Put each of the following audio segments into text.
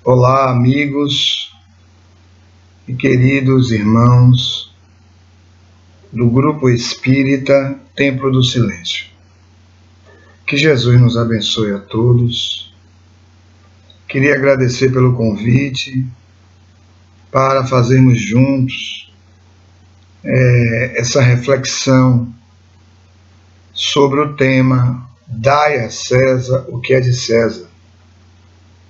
Olá, amigos e queridos irmãos do Grupo Espírita Templo do Silêncio. Que Jesus nos abençoe a todos. Queria agradecer pelo convite para fazermos juntos essa reflexão sobre o tema Dai a César o que é de César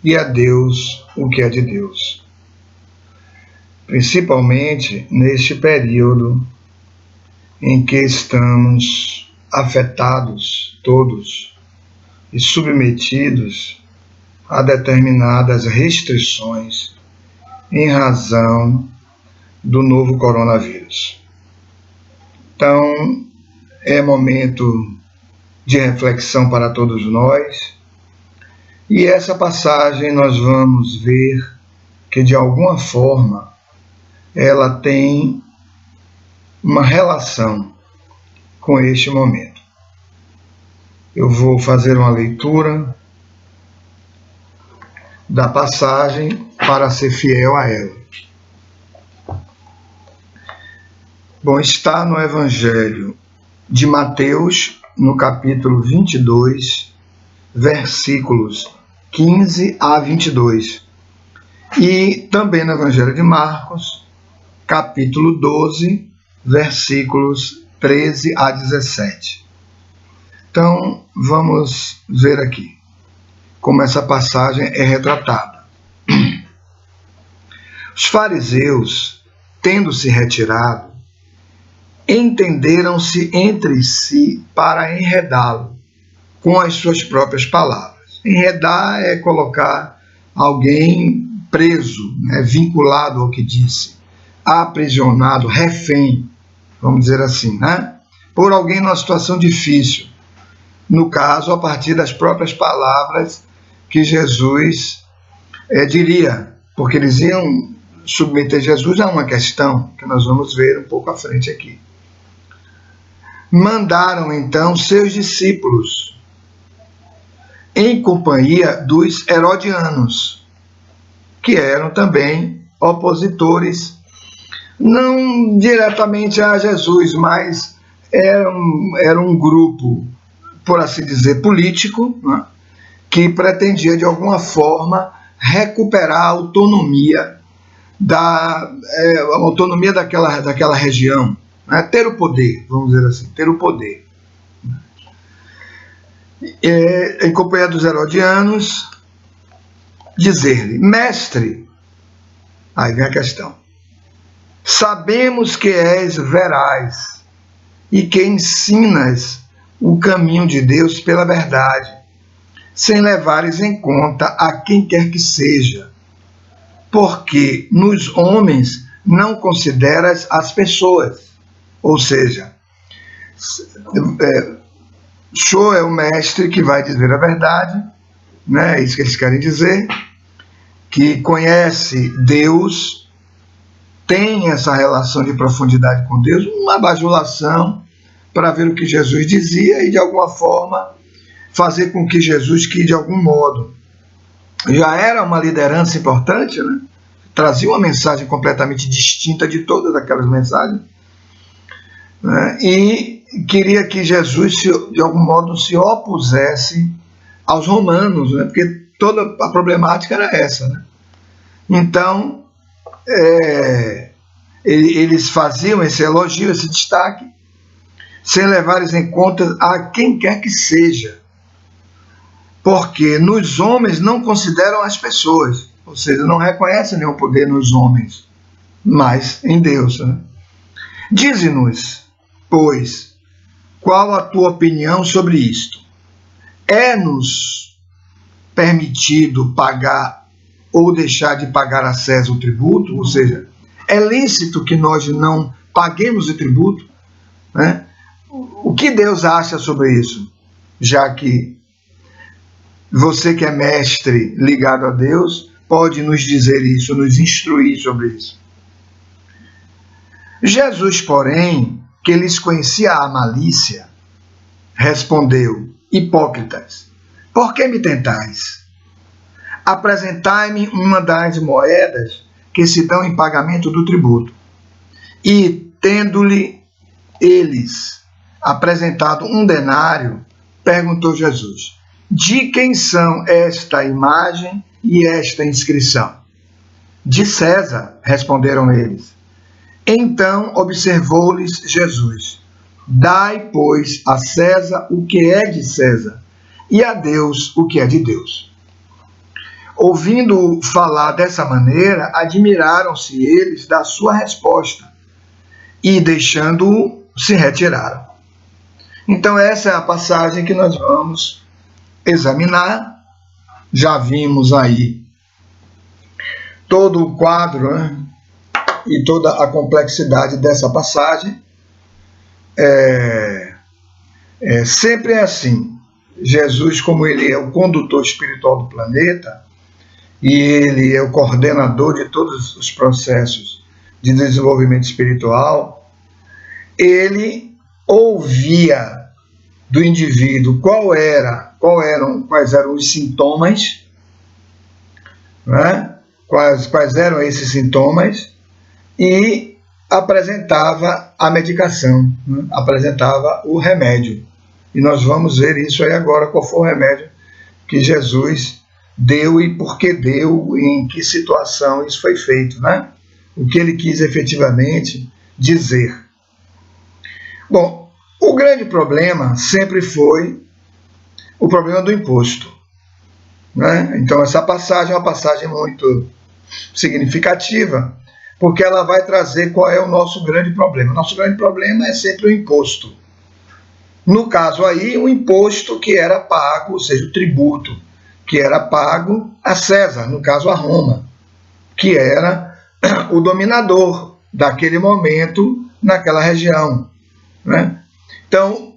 e a Deus o que é de Deus. Principalmente neste período em que estamos afetados todos e submetidos a determinadas restrições em razão do novo coronavírus. Então, é momento de reflexão para todos nós, e essa passagem nós vamos ver que de alguma forma ela tem uma relação com este momento. Eu vou fazer uma leitura da passagem para ser fiel a ela. Bom, está no Evangelho de Mateus, no capítulo 22, versículos 15 a 22. E também no Evangelho de Marcos, capítulo 12, versículos 13 a 17. Então, vamos ver aqui como essa passagem é retratada. Os fariseus, tendo se retirado, entenderam-se entre si para enredá-lo com as suas próprias palavras. Enredar é colocar alguém preso, vinculado ao que disse, aprisionado, refém, vamos dizer assim, por alguém numa situação difícil. No caso, a partir das próprias palavras que Jesus diria, porque eles iam submeter Jesus a uma questão que nós vamos ver um pouco à frente aqui. Mandaram então seus discípulos em companhia dos herodianos, que eram também opositores, não diretamente a Jesus, mas era um grupo, por assim dizer, político, que pretendia de alguma forma recuperar a autonomia daquela região, ter o poder, vamos dizer assim, ter o poder. Em companhia dos herodianos, dizer-lhe: Mestre, aí vem a questão, sabemos que és veraz e que ensinas o caminho de Deus pela verdade, sem levares em conta a quem quer que seja, porque nos homens não consideras as pessoas. Ou seja, Show é o mestre que vai dizer a verdade, é isso que eles querem dizer, que conhece Deus, tem essa relação de profundidade com Deus, uma bajulação para ver o que Jesus dizia e de alguma forma fazer com que Jesus, que de algum modo já era uma liderança importante, trazia uma mensagem completamente distinta de todas aquelas mensagens, e queria que Jesus, de algum modo, se opusesse aos romanos, porque toda a problemática era essa. Então, eles faziam esse elogio, esse destaque, sem levares em conta a quem quer que seja, porque nos homens não consideram as pessoas, ou seja, não reconhecem nenhum poder nos homens, mas em Deus. Dize-nos, pois, qual a tua opinião sobre isto? É-nos permitido pagar ou deixar de pagar a César o tributo? Ou seja, é lícito que nós não paguemos o tributo? O que Deus acha sobre isso? Já que você que é mestre ligado a Deus, pode nos dizer isso, nos instruir sobre isso. Jesus, porém, que lhes conhecia a malícia, respondeu: Hipócritas, por que me tentais? apresentai-me uma das moedas que se dão em pagamento do tributo. E, tendo-lhe eles apresentado um denário, perguntou Jesus: de quem são esta imagem e esta inscrição? De César, responderam eles. Então observou-lhes Jesus: dai, pois, a César o que é de César, e a Deus o que é de Deus. Ouvindo falar dessa maneira, admiraram-se eles da sua resposta, e deixando-o, se retiraram. Então essa é a passagem que nós vamos examinar. Já vimos aí todo o quadro, né, e toda a complexidade dessa passagem. Sempre é assim. Jesus, como ele é o condutor espiritual do planeta, e ele é o coordenador de todos os processos de desenvolvimento espiritual, ele ouvia do indivíduo quais eram os sintomas, né? Quais eram esses sintomas, e apresentava a medicação, né? Apresentava o remédio. E nós vamos ver isso aí agora, qual foi o remédio que Jesus deu e por que deu, e em que situação isso foi feito, né? O que ele quis efetivamente dizer. Bom, o grande problema sempre foi o problema do imposto, né? Então essa passagem é uma passagem muito significativa, porque ela vai trazer qual é o nosso grande problema. O nosso grande problema é sempre o imposto. No caso aí, o imposto que era pago, ou seja, o tributo que era pago a César, no caso a Roma, que era o dominador daquele momento naquela região, né? Então,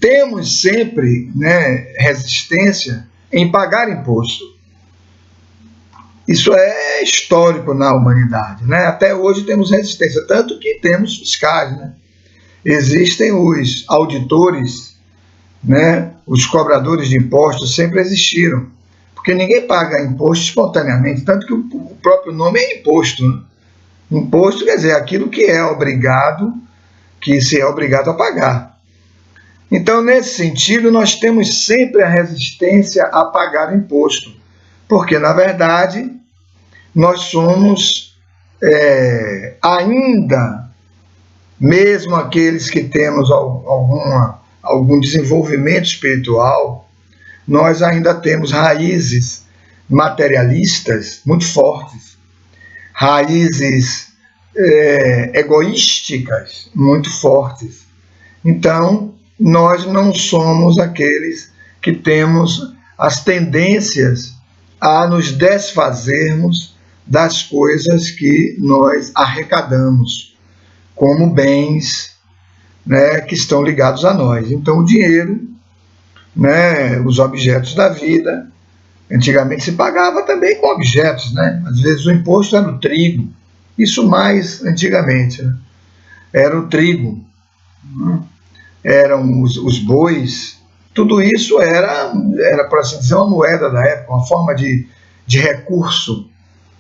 temos sempre, né, resistência em pagar imposto. Isso é histórico na humanidade, né? Até hoje temos resistência, tanto que temos fiscais, né? Existem os auditores, né? Os cobradores de impostos sempre existiram, porque ninguém paga imposto espontaneamente, tanto que o próprio nome é imposto, né? Imposto quer dizer aquilo que é obrigado, que se é obrigado a pagar. Então, nesse sentido, nós temos sempre a resistência a pagar imposto, porque, na verdade, nós somos ainda, mesmo aqueles que temos algum desenvolvimento espiritual, nós ainda temos raízes materialistas muito fortes, raízes egoísticas muito fortes. Então, nós não somos aqueles que temos as tendências a nos desfazermos das coisas que nós arrecadamos como bens, né, que estão ligados a nós. Então, o dinheiro, né, os objetos da vida, antigamente se pagava também com objetos, né? Às vezes o imposto era o trigo, isso mais antigamente, né? Era o trigo, né? Eram os bois, tudo isso era, por assim dizer, uma moeda da época, uma forma de recurso,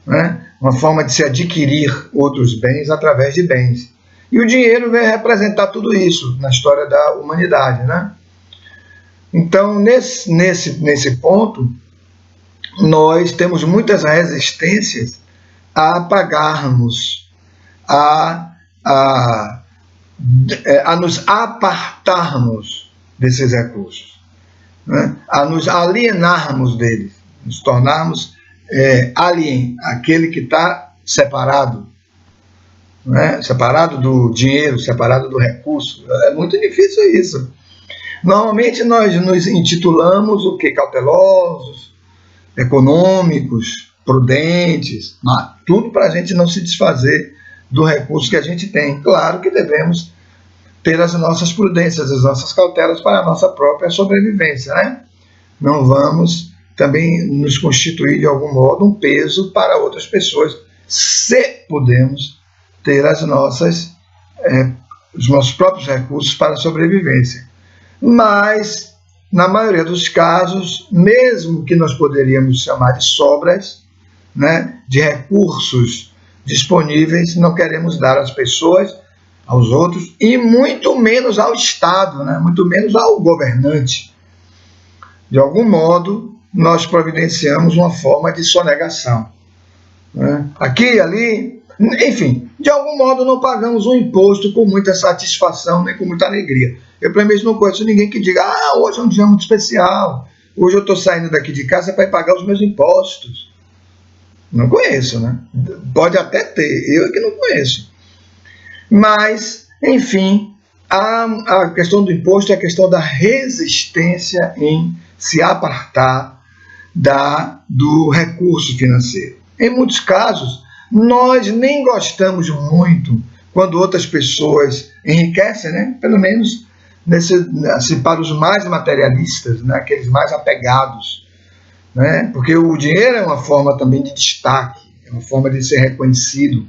né? Uma forma de se adquirir outros bens através de bens. E o dinheiro vem representar tudo isso na história da humanidade, né? Então, nesse ponto, nós temos muitas resistências a pagarmos, a nos apartarmos desses recursos, né? A nos alienarmos deles, nos tornarmos alien, aquele que está separado, né? Separado do dinheiro, separado do recurso. É muito difícil isso. Normalmente nós nos intitulamos o quê? Cautelosos, econômicos, prudentes, tudo para a gente não se desfazer do recurso que a gente tem. Claro que devemos ter as nossas prudências, as nossas cautelas para a nossa própria sobrevivência, né? Não vamos também nos constituir de algum modo um peso para outras pessoas, se podemos ter os nossos próprios recursos para a sobrevivência. Mas na maioria dos casos, mesmo que nós poderíamos chamar de sobras, né, de recursos disponíveis, não queremos dar às pessoas, aos outros, e muito menos ao Estado, né, muito menos ao governante. De algum modo, nós providenciamos uma forma de sonegação, né? Aqui e ali, enfim, de algum modo não pagamos um imposto com muita satisfação, nem com muita alegria. Eu, pelo menos, não conheço ninguém que diga, hoje é um dia muito especial, hoje eu estou saindo daqui de casa para ir pagar os meus impostos. Não conheço, né? Pode até ter, eu é que não conheço. Mas, enfim, a questão do imposto é a questão da resistência em se apartar do recurso financeiro. Em muitos casos, nós nem gostamos muito quando outras pessoas enriquecem, né? Pelo menos assim, para os mais materialistas, né? Aqueles mais apegados, né? Porque o dinheiro é uma forma também de destaque, é uma forma de ser reconhecido,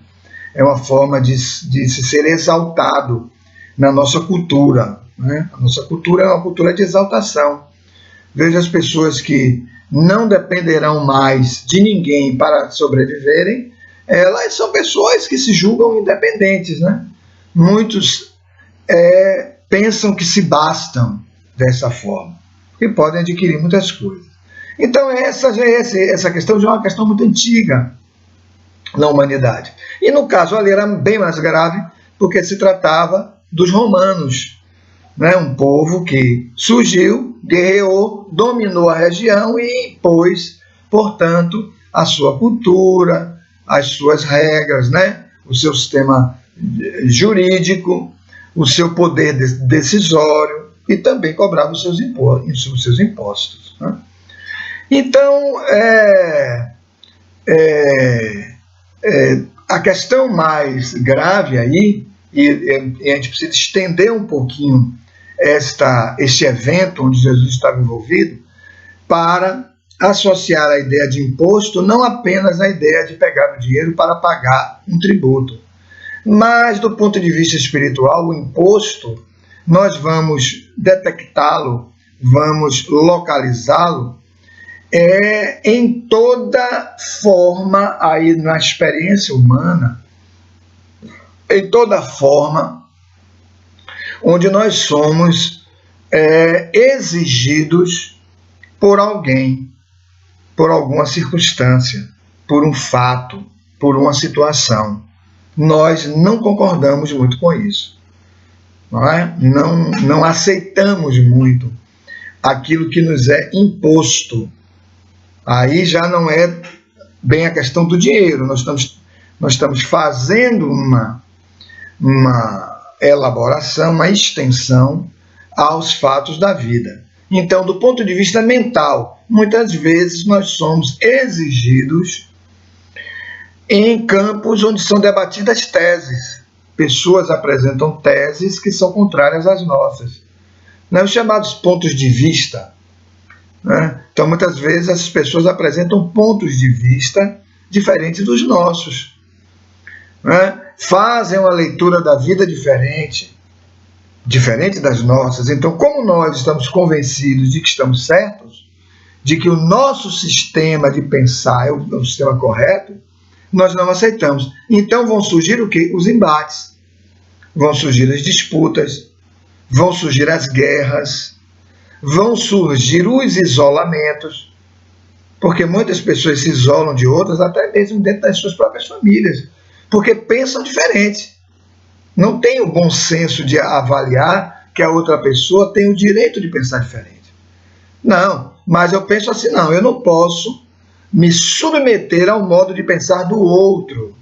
é uma forma de se ser exaltado na nossa cultura, né? A nossa cultura é uma cultura de exaltação. Veja as pessoas que não dependerão mais de ninguém para sobreviverem, elas são pessoas que se julgam independentes, né? Muitos pensam que se bastam dessa forma e podem adquirir muitas coisas. Então essa questão já é uma questão muito antiga na humanidade. E no caso ali era bem mais grave, porque se tratava dos romanos, né? Um povo que surgiu, guerreou, dominou a região e impôs, portanto, a sua cultura, as suas regras, né? O seu sistema jurídico, o seu poder decisório e também cobrava os seus impostos, né? Então, a questão mais grave aí, e a gente precisa estender um pouquinho este evento onde Jesus estava envolvido, para associar a ideia de imposto não apenas à ideia de pegar o dinheiro para pagar um tributo, mas do ponto de vista espiritual, o imposto, nós vamos detectá-lo, vamos localizá-lo em toda forma aí na experiência humana, em toda forma onde nós somos exigidos por alguém, por alguma circunstância, por um fato, por uma situação. Nós não concordamos muito com isso, não é? Não aceitamos muito aquilo que nos é imposto. Aí já não é bem a questão do dinheiro, nós estamos fazendo uma elaboração, uma extensão aos fatos da vida. Então, do ponto de vista mental, muitas vezes nós somos exigidos em campos onde são debatidas teses. Pessoas apresentam teses que são contrárias às nossas, né? Os chamados pontos de vista, né? Então, muitas vezes, essas pessoas apresentam pontos de vista diferentes dos nossos, né? Fazem uma leitura da vida diferente das nossas. Então, como nós estamos convencidos de que estamos certos, de que o nosso sistema de pensar é o sistema correto, nós não aceitamos. Então vão surgir o quê? Os embates, vão surgir as disputas, vão surgir as guerras, vão surgir os isolamentos, porque muitas pessoas se isolam de outras, até mesmo dentro das suas próprias famílias, porque pensam diferente. Não tem o bom senso de avaliar que a outra pessoa tem o direito de pensar diferente. Não, mas eu penso assim, não, eu não posso me submeter ao modo de pensar do outro,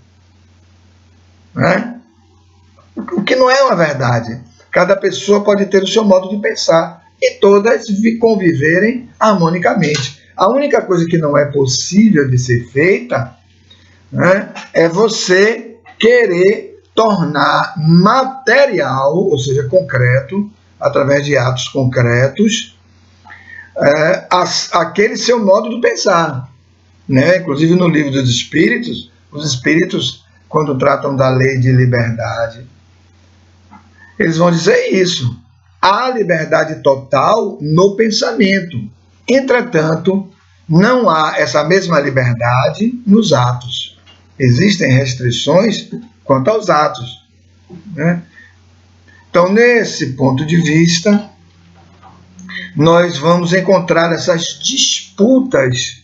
né? O que não é uma verdade. Cada pessoa pode ter o seu modo de pensar e todas conviverem harmonicamente. A única coisa que não é possível de ser feita, né, é você querer tornar material, ou seja, concreto, através de atos concretos, aquele seu modo de pensar, né? Inclusive no livro dos Espíritos, os Espíritos, quando tratam da lei de liberdade, eles vão dizer isso, há liberdade total no pensamento. Entretanto, não há essa mesma liberdade nos atos. Existem restrições quanto aos atos, né? Então, nesse ponto de vista, nós vamos encontrar essas disputas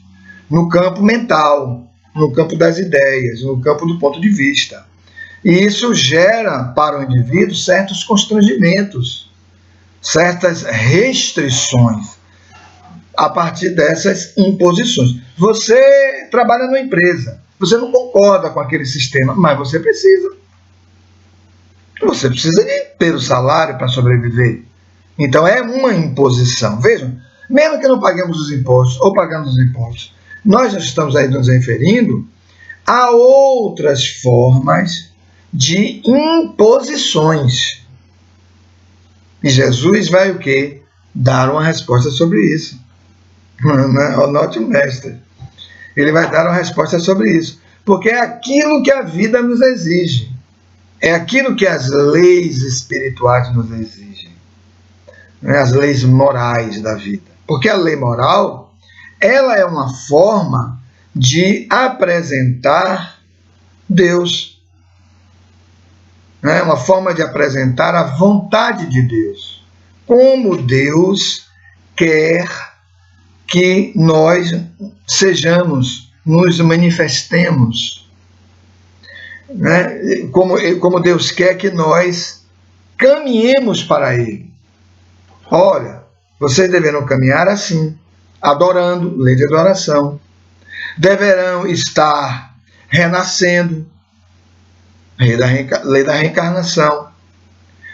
no campo mental, no campo das ideias, no campo do ponto de vista. E isso gera para o indivíduo certos constrangimentos, certas restrições a partir dessas imposições. Você trabalha numa empresa, você não concorda com aquele sistema, mas você precisa. Você precisa de ter o salário para sobreviver. Então é uma imposição. Vejam, mesmo que não paguemos os impostos ou pagamos os impostos, nós já estamos aí nos referindo a outras formas de imposições. E Jesus vai o quê? Dar uma resposta sobre isso. Note o mestre. Ele vai dar uma resposta sobre isso. Porque é aquilo que a vida nos exige. É aquilo que as leis espirituais nos exigem. As leis morais da vida. Porque a lei moral, ela é uma forma de apresentar Deus. É uma forma de apresentar a vontade de Deus. Como Deus quer que nós sejamos, nos manifestemos. Né? Como Deus quer que nós caminhemos para Ele. Olha, vocês deverão caminhar assim, adorando, lei de adoração. Deverão estar renascendo, lei da reencarnação.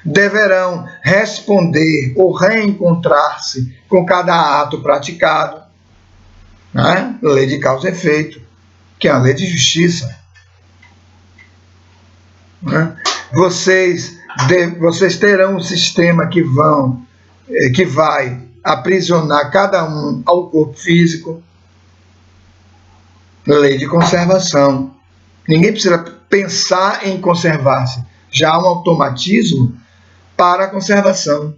Deverão responder ou reencontrar-se com cada ato praticado. Né? Lei de causa e efeito, que é a lei de justiça. Né? Vocês terão um sistema que vai aprisionar cada um ao corpo físico. Lei de conservação. Ninguém precisa pensar em conservar-se. Já há um automatismo para a conservação.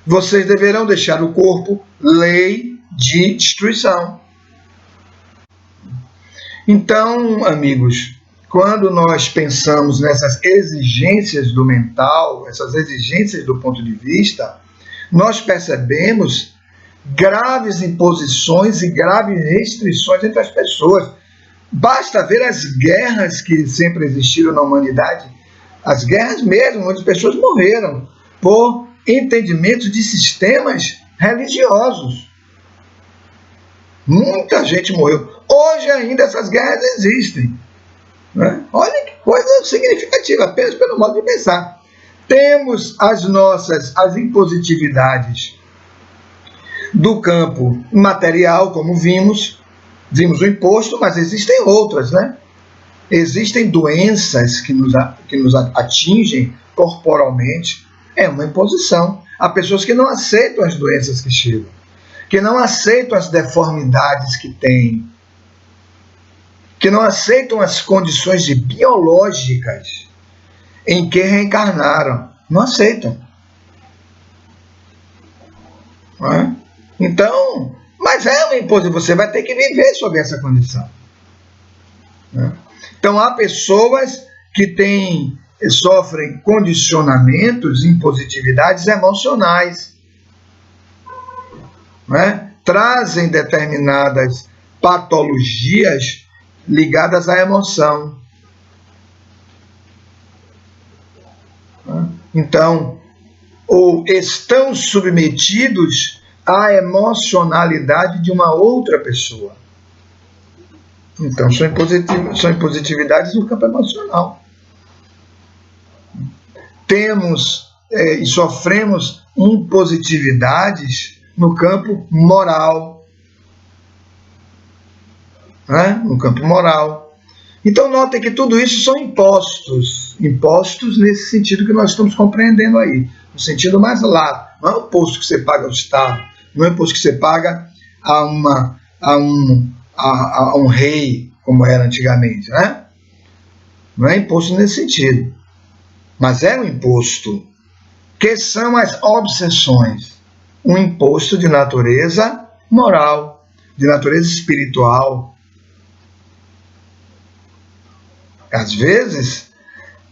Vocês deverão deixar o corpo, lei de destruição. Então, amigos, quando nós pensamos nessas exigências do mental, essas exigências do ponto de vista, nós percebemos graves imposições e graves restrições entre as pessoas. Basta ver as guerras que sempre existiram na humanidade, as guerras mesmo, onde as pessoas morreram por entendimentos de sistemas religiosos. Muita gente morreu. Hoje ainda essas guerras existem. Né? Olha que coisa significativa, apenas pelo modo de pensar. Temos as impositividades do campo material, como vimos o imposto, mas existem outras, né? Existem doenças que nos atingem corporalmente, é uma imposição. Há pessoas que não aceitam as doenças que chegam, que não aceitam as deformidades que têm, que não aceitam as condições biológicas em que reencarnaram. Não aceitam. Não é? Então, mas é uma imposição, você vai ter que viver sob essa condição. Né? Então, há pessoas que sofrem condicionamentos, impositividades emocionais. Né? Trazem determinadas patologias ligadas à emoção. Então, ou estão submetidos à emocionalidade de uma outra pessoa. Então, são impositividades no campo emocional. Temos e sofremos impositividades no campo moral. Né? No campo moral. Então, notem que tudo isso são impostos. Impostos nesse sentido que nós estamos compreendendo aí. No sentido mais lato. Não é o imposto que você paga ao Estado. Não é o imposto que você paga a um rei, como era antigamente. Né? Não é imposto nesse sentido. Mas é um imposto. que são as obsessões, um imposto de natureza moral, de natureza espiritual. Às vezes,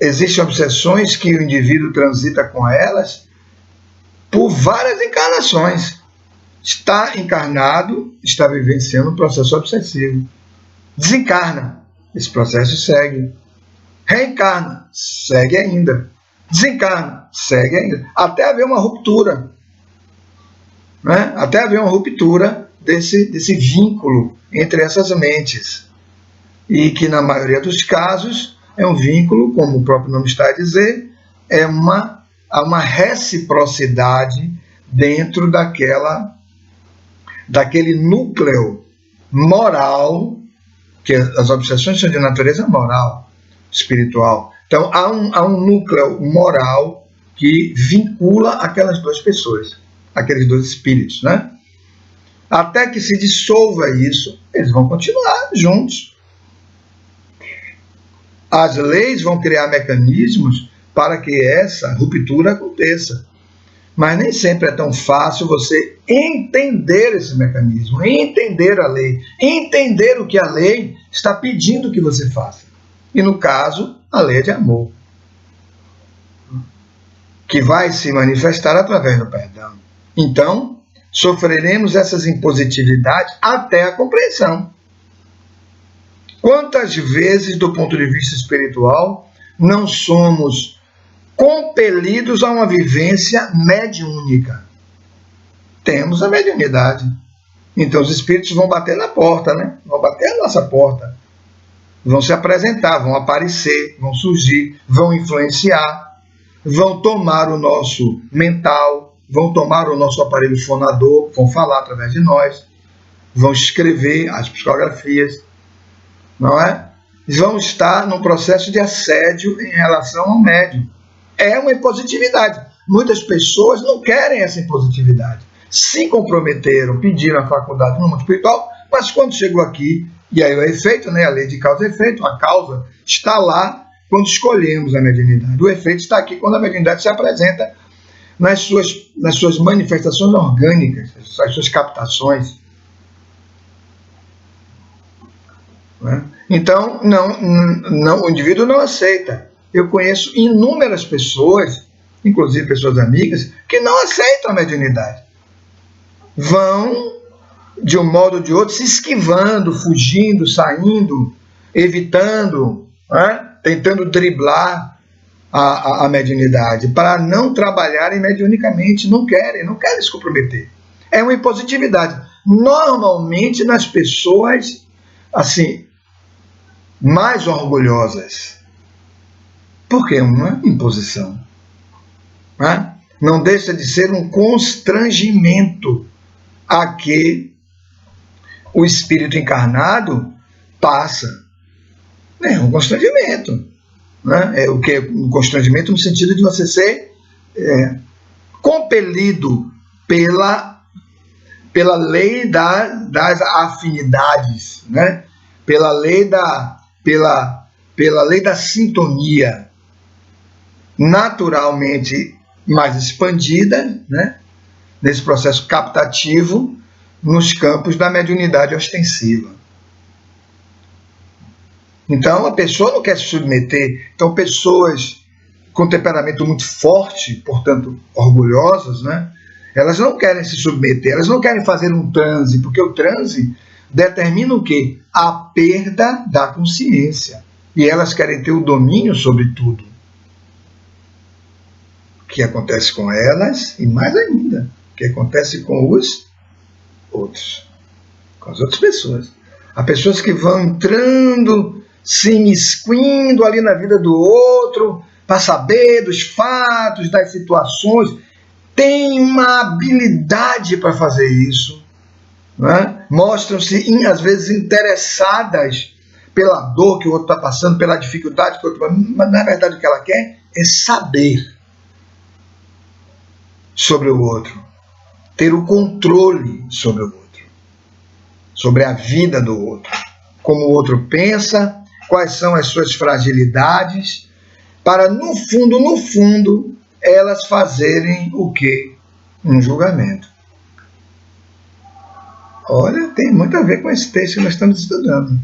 existem obsessões que o indivíduo transita com elas por várias encarnações. Está encarnado, está vivenciando um processo obsessivo. Desencarna, esse processo segue. Reencarna, segue ainda. Desencarna, segue ainda. Até haver uma ruptura. Né? Até haver uma ruptura desse vínculo entre essas mentes. E que, na maioria dos casos, é um vínculo, como o próprio nome está a dizer, há uma reciprocidade dentro daquele núcleo moral, que as obsessões são de natureza moral, espiritual. Então, há um núcleo moral que vincula aquelas duas pessoas, aqueles dois espíritos, né? Até que se dissolva isso, eles vão continuar juntos. As leis vão criar mecanismos para que essa ruptura aconteça. Mas nem sempre é tão fácil você entender esse mecanismo, entender a lei, entender o que a lei está pedindo que você faça. E no caso, a lei é de amor, que vai se manifestar através do perdão. Então, sofreremos essas impositividades até a compreensão. Quantas vezes, do ponto de vista espiritual, não somos compelidos a uma vivência mediúnica? Temos a mediunidade. Então os espíritos vão bater na porta, né? Vão bater a nossa porta. Vão se apresentar, vão aparecer, vão surgir, vão influenciar, vão tomar o nosso mental, vão tomar o nosso aparelho fonador, vão falar através de nós, vão escrever as psicografias, não é? Vão estar num processo de assédio em relação ao médium. É uma impositividade. Muitas pessoas não querem essa impositividade. Se comprometeram, pediram a faculdade no mundo espiritual, mas quando chegou aqui, e aí o efeito, né, a lei de causa e efeito, a causa está lá quando escolhemos a mediunidade. O efeito está aqui quando a mediunidade se apresenta nas suas manifestações orgânicas, as suas captações. Né? Então, o indivíduo não aceita. Eu conheço inúmeras pessoas, inclusive pessoas amigas, que não aceitam a mediunidade. Vão, de um modo ou de outro, se esquivando, fugindo, saindo, evitando, né? Tentando driblar a mediunidade, para não trabalharem mediunicamente, não querem se comprometer. É uma impositividade. Normalmente nas pessoas, assim, mais orgulhosas. Porque é uma imposição. Né? Não deixa de ser um constrangimento a que o espírito encarnado passa. É um constrangimento. Né? É o que é um constrangimento no sentido de você ser compelido pela lei das afinidades, né? pela lei da sintonia, naturalmente mais expandida, né? Nesse processo captativo nos campos da mediunidade ostensiva. Então a pessoa não quer se submeter. Então pessoas com temperamento muito forte, portanto orgulhosas, né? Elas não querem se submeter, elas não querem fazer um transe, porque o transe determina o quê? A perda da consciência. E elas querem ter o domínio sobre tudo. O que acontece com elas, e mais ainda, o que acontece com os outros, com as outras pessoas. Há pessoas que vão entrando, se imiscuindo ali na vida do outro, para saber dos fatos, das situações. Tem uma habilidade para fazer isso. Né? Mostram-se, às vezes, interessadas pela dor que o outro está passando, pela dificuldade que o outro está passando, mas na verdade o que ela quer é saber sobre o outro, ter o controle sobre o outro, sobre a vida do outro, como o outro pensa, quais são as suas fragilidades, para no fundo, elas fazerem o quê? Um julgamento. Olha, tem muito a ver com esse texto que nós estamos estudando,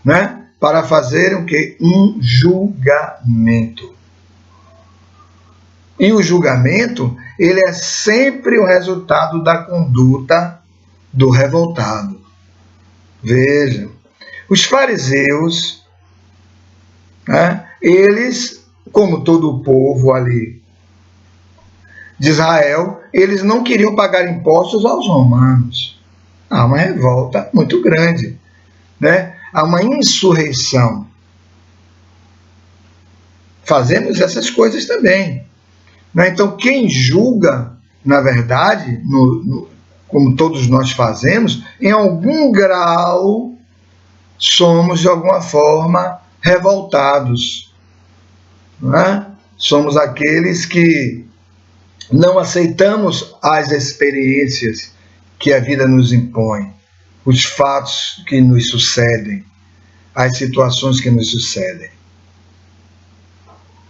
né? Para fazerem o quê? Um julgamento. E o julgamento, ele é sempre o resultado da conduta do revoltado. Veja, os fariseus, né, eles, como todo o povo ali de Israel, eles não queriam pagar impostos aos romanos. Há uma revolta muito grande, né? Há uma insurreição. Fazemos essas coisas também, né? Então, quem julga, na verdade, como todos nós fazemos, em algum grau somos, de alguma forma, revoltados, né? Somos aqueles que não aceitamos as experiências que a vida nos impõe, os fatos que nos sucedem, as situações que nos sucedem.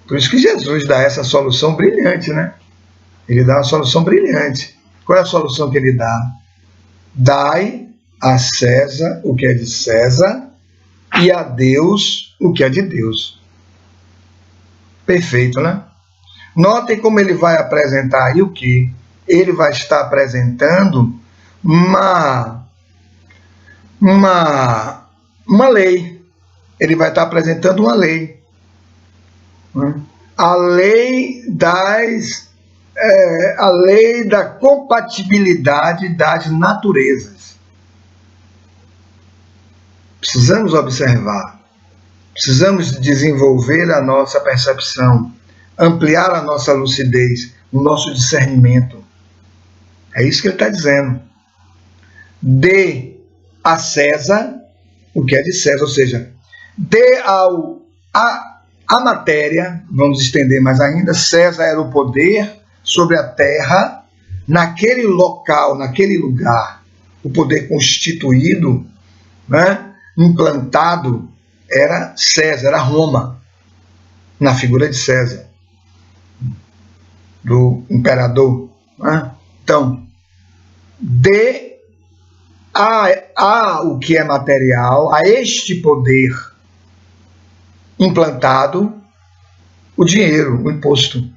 Por isso que Jesus dá essa solução brilhante, né? Ele dá uma solução brilhante. Qual é a solução que ele dá? Dai a César o que é de César e a Deus o que é de Deus. Perfeito, né? Notem como ele vai apresentar aí o que? Ele vai estar apresentando uma lei. Ele vai estar apresentando uma lei. A lei a lei da compatibilidade das naturezas. Precisamos observar, precisamos desenvolver a nossa percepção, ampliar a nossa lucidez, o nosso discernimento. É isso que ele está dizendo. Dê a César o que é de César, ou seja, dê a matéria, vamos estender mais ainda, César era o poder sobre a terra, naquele local, naquele lugar, o poder constituído, né, implantado, era César, era Roma, na figura de César, do imperador. Né? Então, dê a o que é material, a este poder implantado, o dinheiro, o imposto.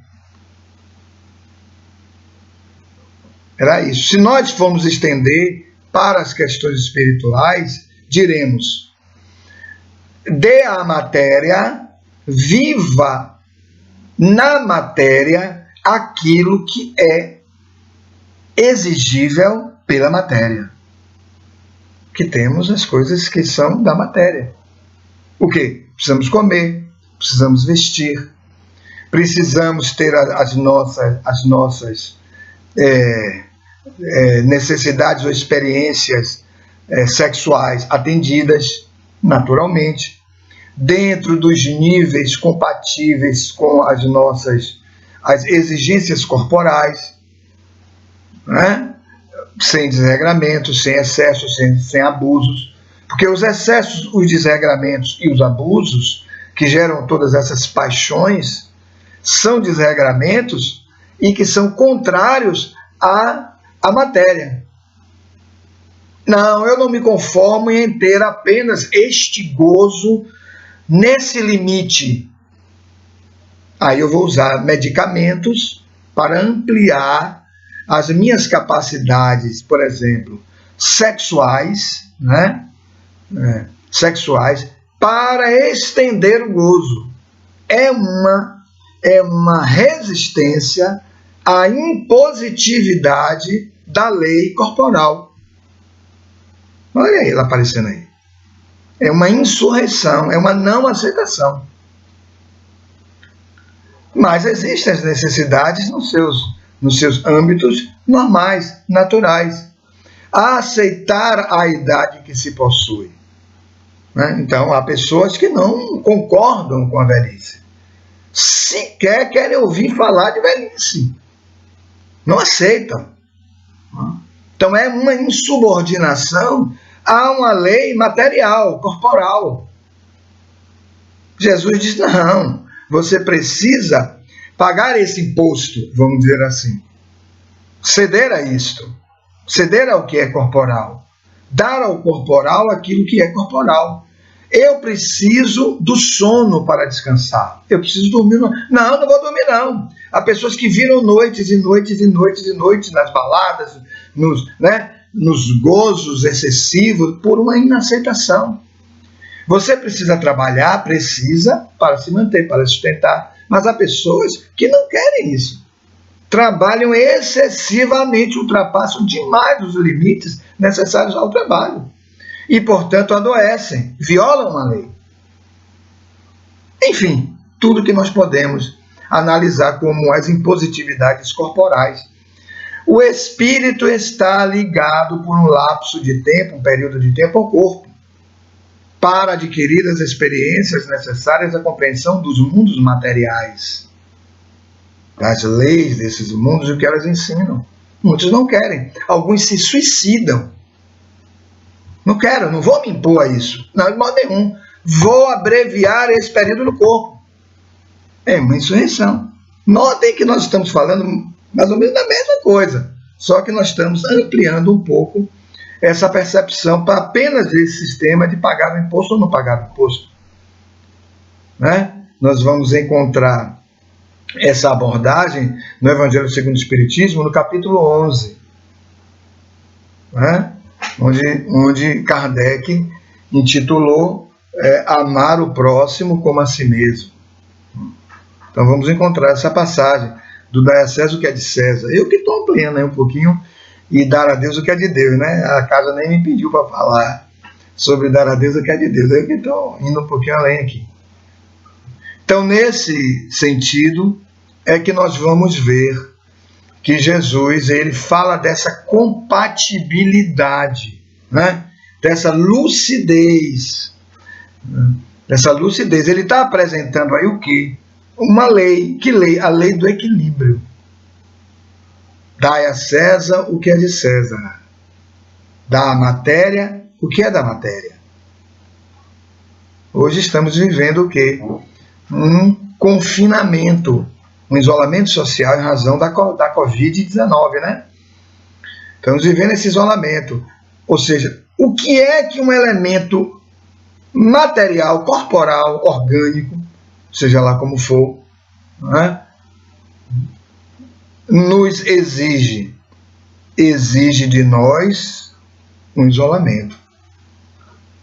Era isso. Se nós formos estender para as questões espirituais, diremos: dê à matéria, viva na matéria aquilo que é exigível pela matéria. Que temos as coisas que são da matéria. O quê? Precisamos comer, precisamos vestir, precisamos ter as nossas necessidades ou experiências sexuais atendidas naturalmente, dentro dos níveis compatíveis com as exigências corporais, né? Sem desregramentos, sem excessos, sem abusos, porque os excessos, os desregramentos e os abusos que geram todas essas paixões são desregramentos e que são contrários à matéria. Não, eu não me conformo em ter apenas este gozo nesse limite. Aí eu vou usar medicamentos para ampliar as minhas capacidades, por exemplo, sexuais, né? Sexuais, para estender o gozo. É uma resistência à impositividade da lei corporal. Olha ele aparecendo aí. É uma insurreição, é uma não aceitação. Mas existem as necessidades nos seus âmbitos normais, naturais. A aceitar a idade que se possui. Né? Então, há pessoas que não concordam com a velhice. Sequer querem ouvir falar de velhice. Não aceitam. Então, é uma insubordinação a uma lei material, corporal. Jesus diz, não, você precisa pagar esse imposto, vamos dizer assim, ceder a isto, ceder ao que é corporal, dar ao corporal aquilo que é corporal. Eu preciso do sono para descansar. Eu preciso dormir. Não vou dormir, não. Há pessoas que viram noites e noites e noites e noites nas baladas, nos gozos excessivos, por uma inaceitação. Você precisa trabalhar, para se manter, para sustentar. Mas há pessoas que não querem isso. Trabalham excessivamente, ultrapassam demais os limites necessários ao trabalho. E, portanto, adoecem, violam a lei. Enfim, tudo que nós podemos analisar como as impositividades corporais. O espírito está ligado por um lapso de tempo, um período de tempo ao corpo, para adquirir as experiências necessárias à compreensão dos mundos materiais, das leis desses mundos e o que elas ensinam. Muitos não querem, alguns se suicidam. Não quero, não vou me impor a isso. Não, de modo nenhum. Vou abreviar esse período no corpo. É uma insurreição. Notem que nós estamos falando mais ou menos da mesma coisa. Só que nós estamos ampliando um pouco essa percepção para apenas esse sistema de pagar o imposto ou não pagar o imposto. Nós vamos encontrar essa abordagem no Evangelho segundo o Espiritismo, no capítulo 11. Onde Kardec intitulou Amar o Próximo como a Si Mesmo. Então vamos encontrar essa passagem do dar a César o que é de César. Eu que estou ampliando aí um pouquinho e dar a Deus o que é de Deus, né? A casa nem me pediu para falar sobre dar a Deus o que é de Deus. Eu que estou indo um pouquinho além aqui. Então, nesse sentido, é que nós vamos ver que Jesus, ele fala dessa compatibilidade, dessa lucidez. Dessa lucidez. Ele está apresentando aí o quê? Uma lei. Que lei? A lei do equilíbrio. Dai a César o que é de César. Dá à matéria o que é da matéria. Hoje estamos vivendo o quê? Um confinamento, um isolamento social em razão da Covid-19, né? Estamos vivendo esse isolamento. Ou seja, o que é que um elemento material, corporal, orgânico, seja lá como for, nos exige? Exige de nós um isolamento.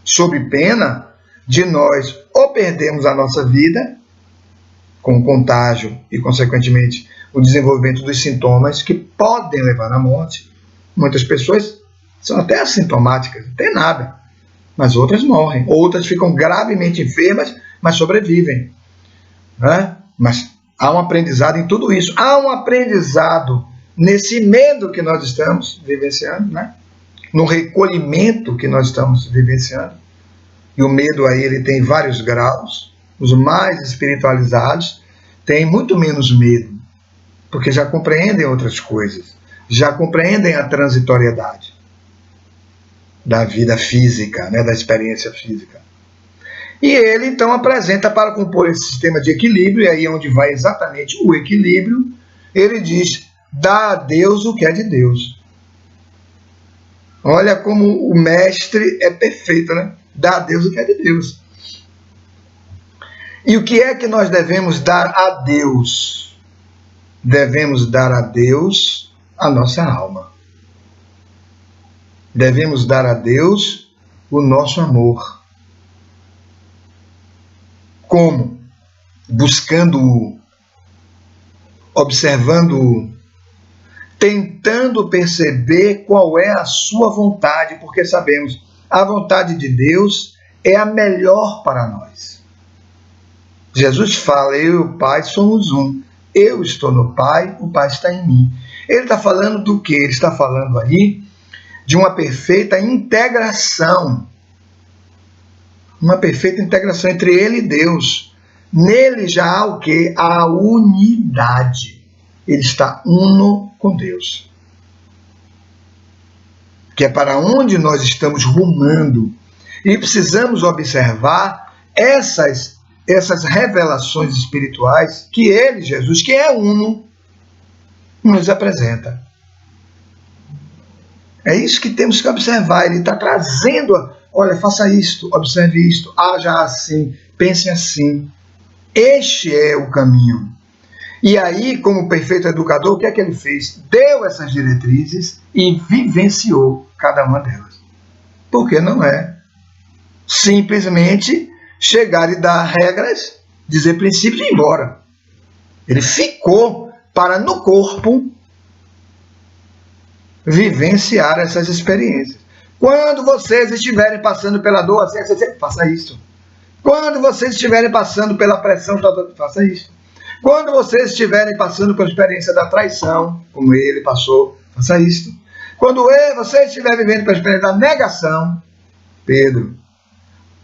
Sob pena de nós ou perdermos a nossa vida, com o contágio e, consequentemente, o desenvolvimento dos sintomas que podem levar à morte. Muitas pessoas são até assintomáticas, não tem nada, mas outras morrem. Outras ficam gravemente enfermas, mas sobrevivem. Mas há um aprendizado em tudo isso. Há um aprendizado nesse medo que nós estamos vivenciando, no recolhimento que nós estamos vivenciando. E o medo aí ele tem vários graus. Os mais espiritualizados têm muito menos medo, porque já compreendem outras coisas, já compreendem a transitoriedade da vida física, da experiência física. E ele então apresenta, para compor esse sistema de equilíbrio, e aí é onde vai exatamente o equilíbrio, ele diz: dá a Deus o que é de Deus. Olha como o mestre é perfeito, dá a Deus o que é de Deus. E o que é que nós devemos dar a Deus? Devemos dar a Deus a nossa alma. Devemos dar a Deus o nosso amor. Como? Buscando-o, observando-o, tentando perceber qual é a sua vontade, porque sabemos, a vontade de Deus é a melhor para nós. Jesus fala: eu e o Pai somos um. Eu estou no Pai, o Pai está em mim. Ele está falando do quê? Ele está falando aí de uma perfeita integração. Uma perfeita integração entre ele e Deus. Nele já há o quê? A unidade. Ele está uno com Deus. Que é para onde nós estamos rumando. E precisamos observar essas essas revelações espirituais que ele, Jesus, que é uno, nos apresenta. É isso que temos que observar. Ele está trazendo, olha, faça isto, observe isto, haja assim, pense assim. Este é o caminho. E aí, como perfeito educador, o que é que ele fez? Deu essas diretrizes e vivenciou cada uma delas. Porque não é simplesmente chegar e dar regras, dizer princípios e ir embora. Ele ficou para, no corpo, vivenciar essas experiências. Quando vocês estiverem passando pela dor, assim, faça isso. Quando vocês estiverem passando pela pressão, faça isso. Quando vocês estiverem passando pela experiência da traição, como ele passou, faça isso. Quando você estiver vivendo pela experiência da negação, Pedro,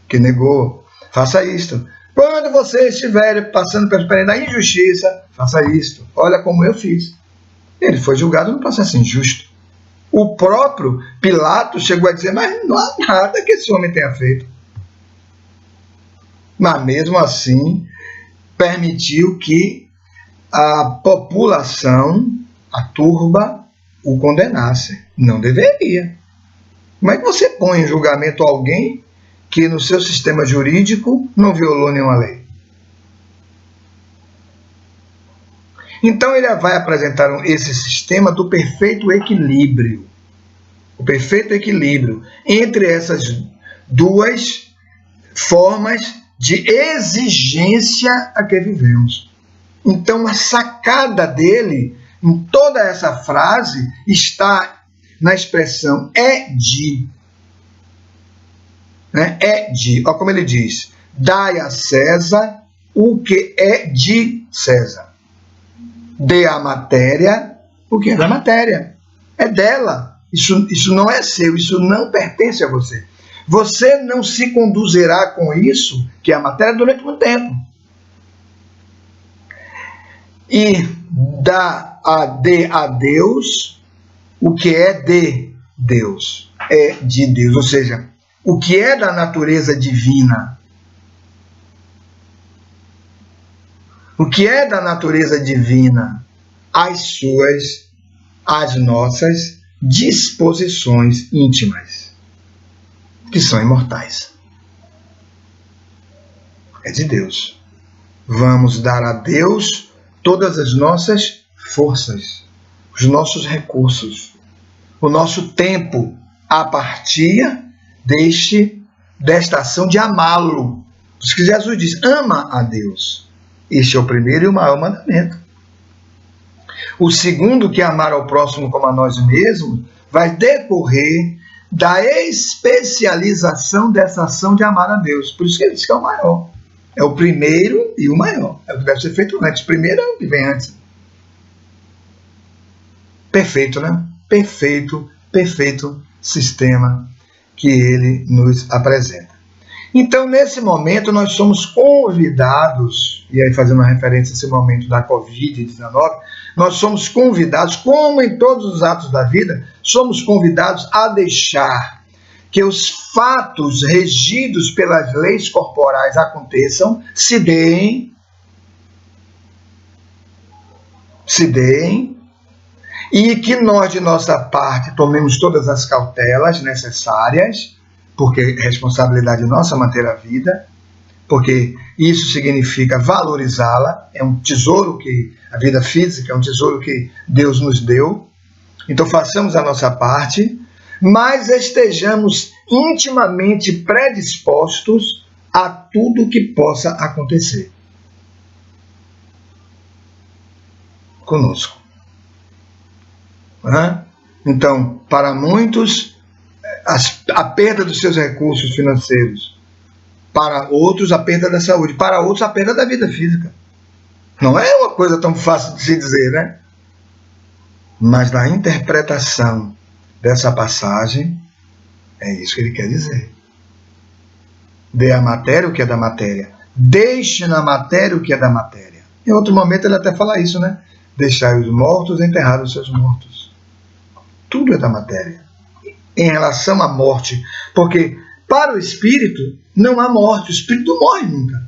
que negou, faça isto. Quando você estiver passando pela experiência da injustiça, faça isto. Olha como eu fiz. Ele foi julgado no processo injusto. O próprio Pilatos chegou a dizer, mas não há nada que esse homem tenha feito. Mas mesmo assim, permitiu que a população, a turba, o condenasse. Não deveria. Como é que você põe em julgamento alguém que no seu sistema jurídico não violou nenhuma lei? Então ele vai apresentar esse sistema do perfeito equilíbrio. O perfeito equilíbrio entre essas duas formas de exigência a que vivemos. Então a sacada dele, em toda essa frase, está na expressão é de. É de. Olha como ele diz. Dai a César o que é de César. Dê à matéria o que é da matéria. É dela. Isso não é seu, isso não pertence a você. Você não se conduzirá com isso, que é a matéria, durante muito tempo. E dê a Deus o que é de Deus. É de Deus, ou seja, o que é da natureza divina. O que é da natureza divina? As nossas disposições íntimas, que são imortais. É de Deus. Vamos dar a Deus todas as nossas forças, os nossos recursos, o nosso tempo a partir desta ação de amá-lo. Por isso que Jesus diz, ama a Deus. Este é o primeiro e o maior mandamento. O segundo, que é amar ao próximo como a nós mesmos, vai decorrer da especialização dessa ação de amar a Deus. Por isso que ele diz que é o maior. É o primeiro e o maior. É o que deve ser feito antes. O primeiro é o que vem antes. Perfeito, né? Perfeito sistema que ele nos apresenta. Então, nesse momento, nós somos convidados, e aí fazendo uma referência a esse momento da Covid-19, nós somos convidados, como em todos os atos da vida, somos convidados a deixar que os fatos regidos pelas leis corporais aconteçam, se deem, e que nós, de nossa parte, tomemos todas as cautelas necessárias, porque é responsabilidade nossa manter a vida, porque isso significa valorizá-la, é um tesouro que, a vida física é um tesouro que Deus nos deu, então façamos a nossa parte, mas estejamos intimamente predispostos a tudo que possa acontecer conosco. Então, para muitos, a perda dos seus recursos financeiros, para outros a perda da saúde, para outros a perda da vida física. Não é uma coisa tão fácil de se dizer, né? Mas na interpretação dessa passagem, é isso que ele quer dizer. Dê à matéria o que é da matéria. Deixe na matéria o que é da matéria. Em outro momento ele até fala isso, né? Deixai os mortos enterrar os seus mortos. Tudo é da matéria. Em relação à morte, porque para o espírito não há morte, o espírito não morre nunca.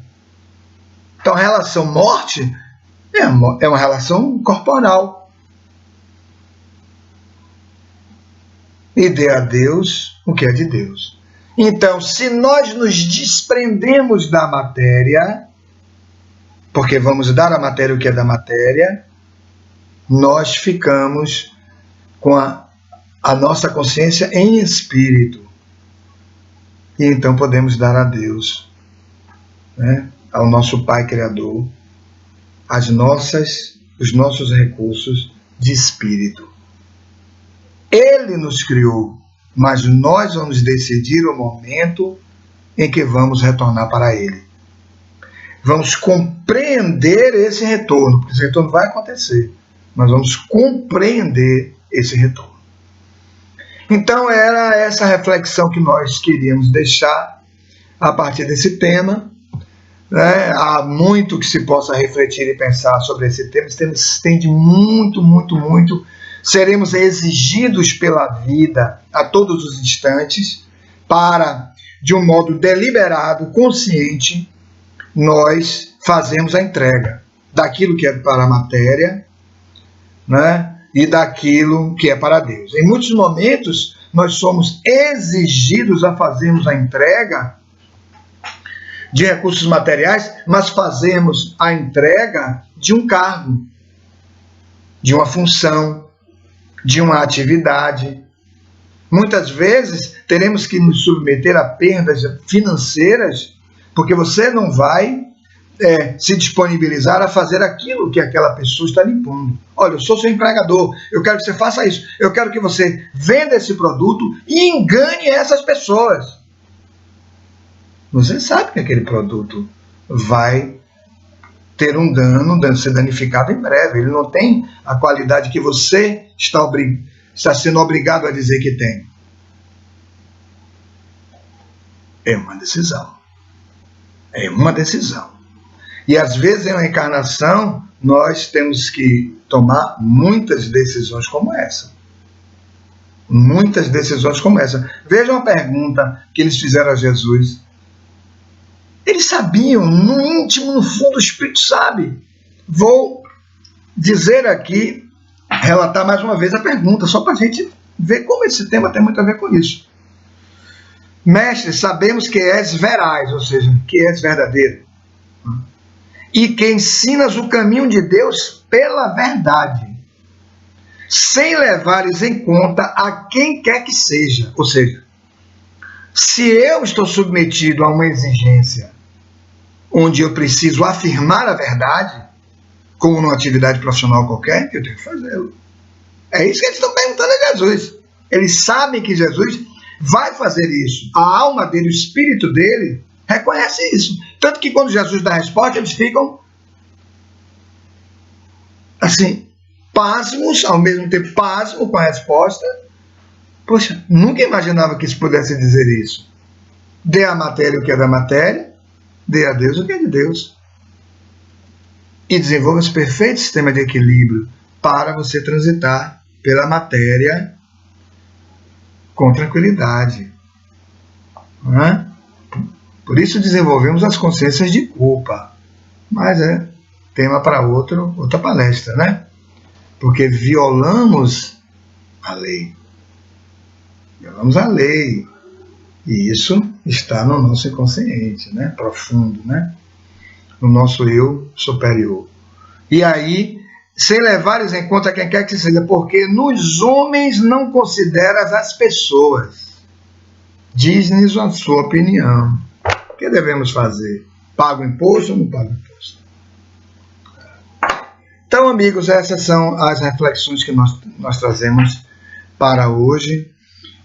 Então a relação morte é uma relação corporal. E dê a Deus o que é de Deus. Então, se nós nos desprendemos da matéria, porque vamos dar à matéria o que é da matéria, nós ficamos com a nossa consciência em espírito. E então podemos dar a Deus, né, ao nosso Pai Criador, os nossos recursos de espírito. Ele nos criou, mas nós vamos decidir o momento em que vamos retornar para Ele. Vamos compreender esse retorno, porque esse retorno vai acontecer, mas vamos compreender esse retorno. Então era essa reflexão que nós queríamos deixar a partir desse tema. Né? Há muito que se possa refletir e pensar sobre esse tema. Esse tema se estende muito, muito, muito. Seremos exigidos pela vida a todos os instantes para, de um modo deliberado, consciente, nós fazemos a entrega daquilo que é para a matéria, né, e daquilo que é para Deus. Em muitos momentos, nós somos exigidos a fazermos a entrega de recursos materiais, mas fazemos a entrega de um cargo, de uma função, de uma atividade. Muitas vezes teremos que nos submeter a perdas financeiras, porque você não vai se disponibilizar a fazer aquilo que aquela pessoa está lhe impondo. Olha, eu sou seu empregador, eu quero que você faça isso, eu quero que você venda esse produto e engane essas pessoas. Você sabe que aquele produto vai ter um dano, ser danificado em breve. Ele não tem a qualidade que você está sendo obrigado a dizer que tem. É uma decisão. É uma decisão. E às vezes em uma encarnação nós temos que tomar muitas decisões como essa. Muitas decisões como essa. Veja uma pergunta que eles fizeram a Jesus. Eles sabiam, no íntimo, no fundo, o Espírito sabe. Vou dizer aqui, relatar mais uma vez a pergunta, só para a gente ver como esse tema tem muito a ver com isso. Mestre, sabemos que és veraz, ou seja, que és verdadeiro, e que ensinas o caminho de Deus pela verdade, sem levares em conta a quem quer que seja. Ou seja, se eu estou submetido a uma exigência onde eu preciso afirmar a verdade, como numa atividade profissional qualquer, eu tenho que fazê-lo. É isso que eles estão perguntando a Jesus. Eles sabem que Jesus vai fazer isso. A alma dele, o espírito dele, reconhece isso. Tanto que quando Jesus dá a resposta, eles ficam assim, pasmos, ao mesmo tempo pasmo com a resposta. Poxa, nunca imaginava que isso pudesse dizer isso. Dê à matéria o que é da matéria, dê a Deus o que é de Deus. E desenvolva esse perfeito sistema de equilíbrio para você transitar pela matéria com tranquilidade. Não é? Por isso desenvolvemos as consciências de culpa. Mas é tema para outra palestra, né? Porque violamos a lei. Violamos a lei. E isso está no nosso inconsciente, né? Profundo, né? No nosso eu superior. E aí, sem levares em conta quem quer que seja, porque nos homens não consideras as pessoas. Diz-nos a sua opinião. O que devemos fazer? Paga o imposto ou não paga o imposto? Então, amigos, essas são as reflexões que nós trazemos para hoje.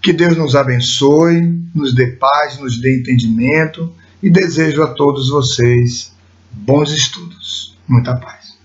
Que Deus nos abençoe, nos dê paz, nos dê entendimento e desejo a todos vocês bons estudos. Muita paz.